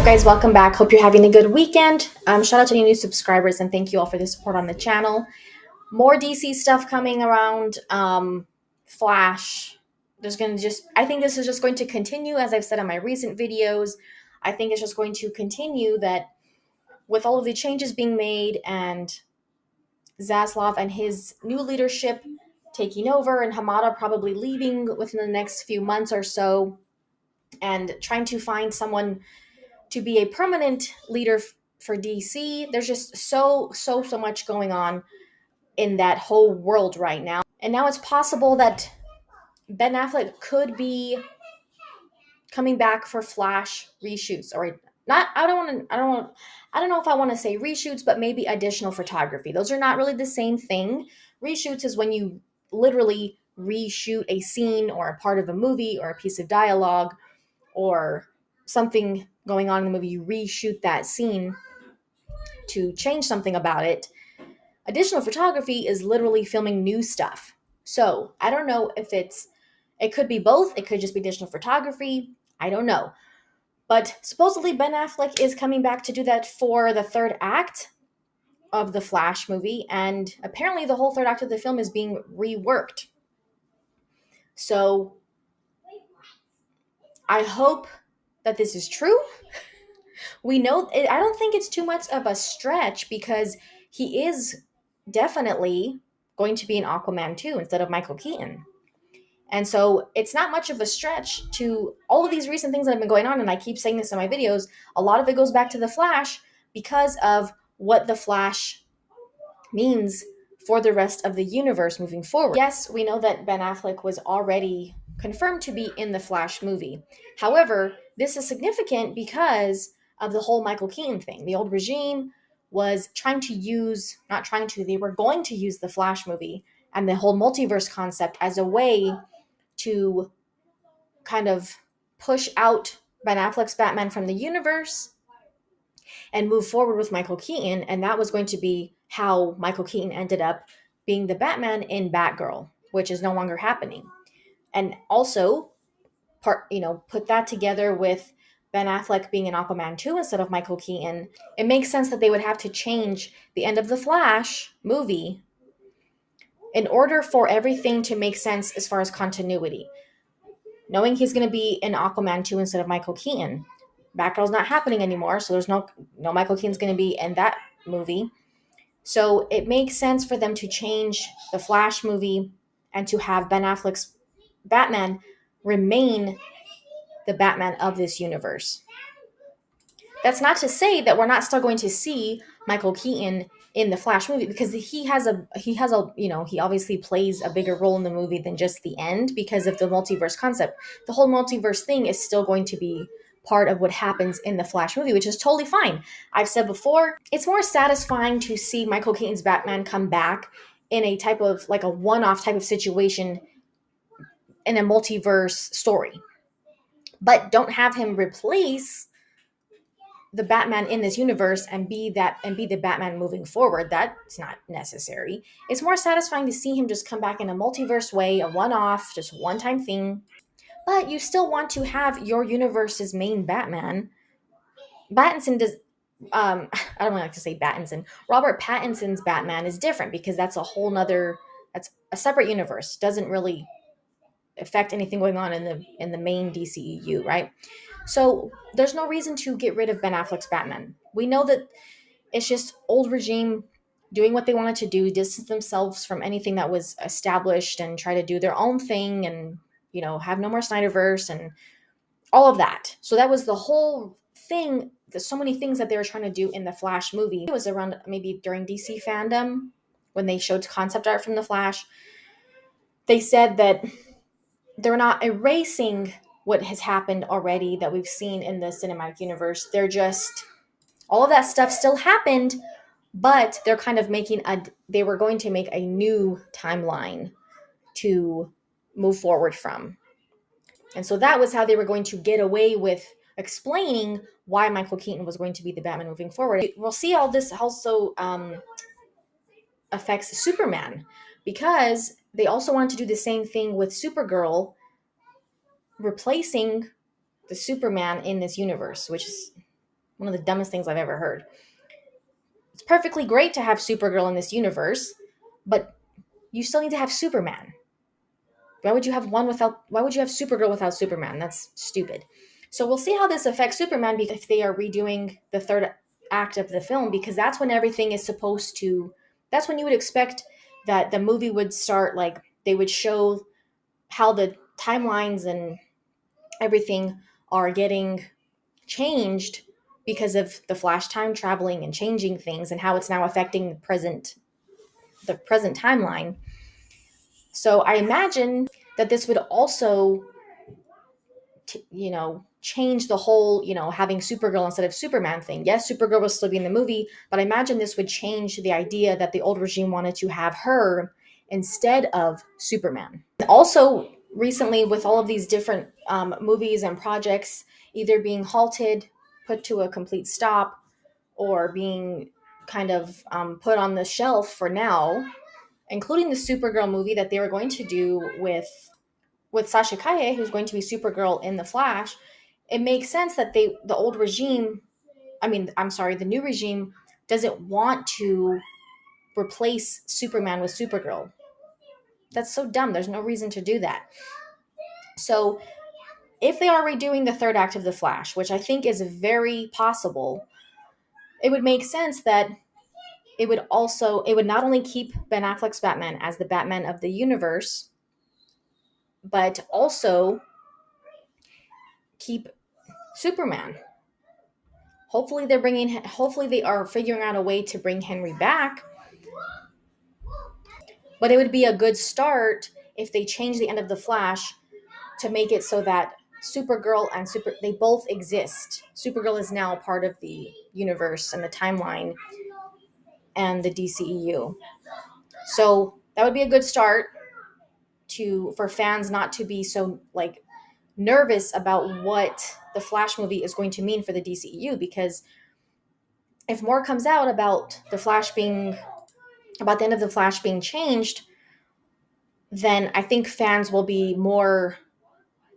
up, guys? Welcome back. Hope you're having a good weekend. Shout out to any new subscribers and thank you all for the support on the channel. More DC stuff coming around. Flash. I think this is just going to continue, as I've said in my recent videos. I think it's just going to continue that with all of the changes being made and Zaslav and his new leadership taking over and Hamada probably leaving within the next few months or so and trying to find someone to be a permanent leader for DC. There's just so much going on in that whole world right now. And now it's possible that Ben Affleck could be coming back for Flash reshoots, or not. I don't know if I want to say reshoots, but maybe additional photography. Those are not really the same thing. Reshoots is when you literally reshoot a scene or a part of a movie or a piece of dialogue or something going on in the movie. You reshoot that scene to change something about it. Additional photography is literally filming new stuff. So I don't know if it could be both. It could just be additional photography. I don't know. But supposedly Ben Affleck is coming back to do that for the third act of the Flash movie. And apparently the whole third act of the film is being reworked. So I hope that this is true. We know, I don't think it's too much of a stretch because he is definitely going to be in Aquaman 2 instead of Michael Keaton. And so it's not much of a stretch to all of these recent things that have been going on. And I keep saying this in my videos. A lot of it goes back to the Flash because of what the Flash means for the rest of the universe moving forward. Yes, we know that Ben Affleck was already confirmed to be in the Flash movie. However, this is significant because of the whole Michael Keaton thing. The old regime was they were going to use the Flash movie and the whole multiverse concept as a way to kind of push out Ben Affleck's Batman from the universe and move forward with Michael Keaton. And that was going to be how Michael Keaton ended up being the Batman in Batgirl, which is no longer happening. And also, put that together with Ben Affleck being in Aquaman 2 instead of Michael Keaton, it makes sense that they would have to change the end of the Flash movie in order for everything to make sense as far as continuity. Knowing he's going to be in Aquaman 2 instead of Michael Keaton. Batgirl's not happening anymore, so there's no Michael Keaton's going to be in that movie. So it makes sense for them to change the Flash movie and to have Ben Affleck's Batman remain the Batman of this universe. That's not to say that we're not still going to see Michael Keaton in the Flash movie, because he obviously plays a bigger role in the movie than just the end because of the multiverse concept. The whole multiverse thing is still going to be part of what happens in the Flash movie, which is totally fine. I've said before, it's more satisfying to see Michael Keaton's Batman come back in a type of like a one-off type of situation in a multiverse story. But don't have him replace the Batman in this universe and be the Batman moving forward. That's not necessary. It's more satisfying to see him just come back in a multiverse way, a one-off, just one-time thing. But you still want to have your universe's main Batman. Pattinson does. I don't like to say Pattinson. Robert Pattinson's Batman is different because that's that's a separate universe. Doesn't really affect anything going on in the main DCEU, right? So there's no reason to get rid of Ben Affleck's Batman. We know that it's just old regime doing what they wanted to do, distance themselves from anything that was established and try to do their own thing and, have no more Snyderverse and all of that. So that was the whole thing. There's so many things that they were trying to do in the Flash movie. It was around maybe during DC fandom when they showed concept art from the Flash. They said that they're not erasing what has happened already that we've seen in the cinematic universe. They're just, all of that stuff still happened, but they're kind of they were going to make a new timeline to move forward from. And so that was how they were going to get away with explaining why Michael Keaton was going to be the Batman moving forward. We'll see how this also affects Superman, because they also wanted to do the same thing with Supergirl, replacing the Superman in this universe, which is One of the dumbest things I've ever heard. It's perfectly great to have Supergirl in this universe, but you still need to have Superman. Why would you have Supergirl without Superman? That's stupid. So we'll see how this affects Superman because if they are redoing the third act of the film, because that's when everything is supposed to that's when you would expect that the movie would start, like they would show how the timelines and everything are getting changed because of the Flash time traveling and changing things and how it's now affecting the present timeline. So I imagine that this would also change the whole, having Supergirl instead of Superman thing. Yes, Supergirl will still be in the movie, but I imagine this would change the idea that the old regime wanted to have her instead of Superman. Also, recently, with all of these different movies and projects either being halted, put to a complete stop, or being kind of put on the shelf for now, including the Supergirl movie that they were going to do with Sasha Kaye, who's going to be Supergirl in the Flash. It makes sense that the old regime, I'm sorry, the new regime doesn't want to replace Superman with Supergirl. That's so dumb. There's no reason to do that. So, if they are redoing the third act of the Flash, which I think is very possible, it would make sense that it would not only keep Ben Affleck's Batman as the Batman of the universe, but also keep Superman. Hopefully they are figuring out a way to bring Henry back, but it would be a good start if they change the end of the Flash to make it so that Supergirl and they both exist. Supergirl is now part of the universe and the timeline and the DCEU. So that would be a good start for fans not to be so nervous about what the Flash movie is going to mean for the DCEU, because if more comes out about the end of the Flash being changed, then I think fans will be more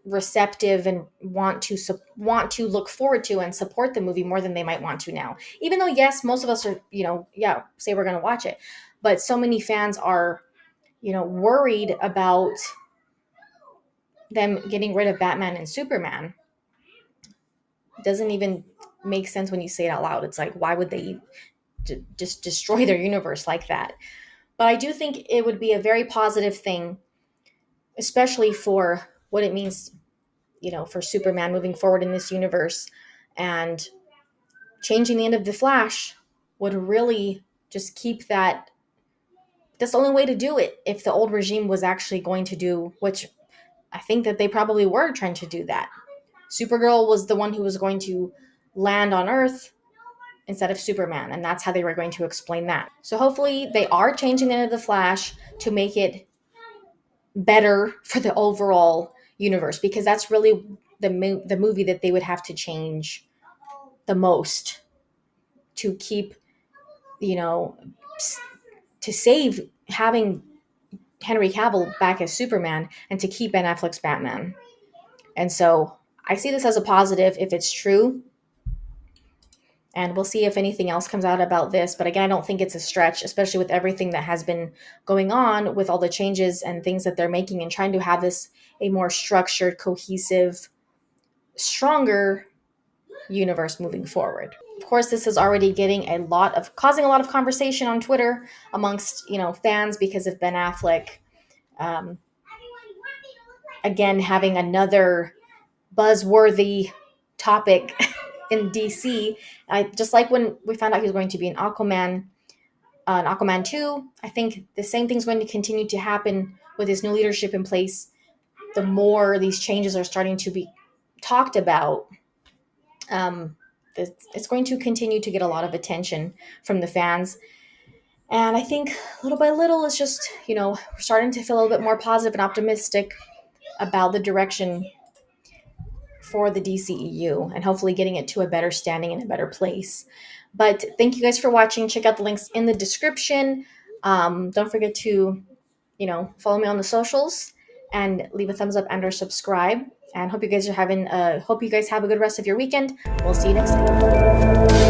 receptive and want to look forward to and support the movie more than they might want to now. Even though yes, most of us are, say we're going to watch it, but so many fans are, worried about them getting rid of Batman and Superman. It doesn't even make sense when you say it out loud. It's like, why would they just destroy their universe like that? But I do think it would be a very positive thing, especially for what it means, for Superman moving forward in this universe. And changing the end of the Flash would really just keep that. That's the only way to do it if the old regime was actually going to do, which I think that they probably were trying to do that. Supergirl was the one who was going to land on Earth instead of Superman, and that's how they were going to explain that. So hopefully they are changing the end of the Flash to make it better for the overall universe, because that's really the movie that they would have to change the most to keep, to save having Henry Cavill back as Superman and to keep Ben Affleck's Batman. And so I see this as a positive if it's true. And we'll see if anything else comes out about this. But again, I don't think it's a stretch, especially with everything that has been going on with all the changes and things that they're making and trying to have this a more structured, cohesive, stronger universe moving forward. Of course, this is already causing a lot of conversation on Twitter amongst, fans because of Ben Affleck. Again, having another buzzworthy topic in DC. Just like when we found out he was going to be in Aquaman 2, I think the same thing's going to continue to happen with his new leadership in place. The more these changes are starting to be talked about, it's going to continue to get a lot of attention from the fans. And I think little by little, it's just, we're starting to feel a little bit more positive and optimistic about the direction for the DCEU and hopefully getting it to a better standing and a better place. But thank you guys for watching. Check out the links in the description. Don't forget to, follow me on the socials. and leave a thumbs up and or subscribe. And hope you guys have a good rest of your weekend. We'll see you next time.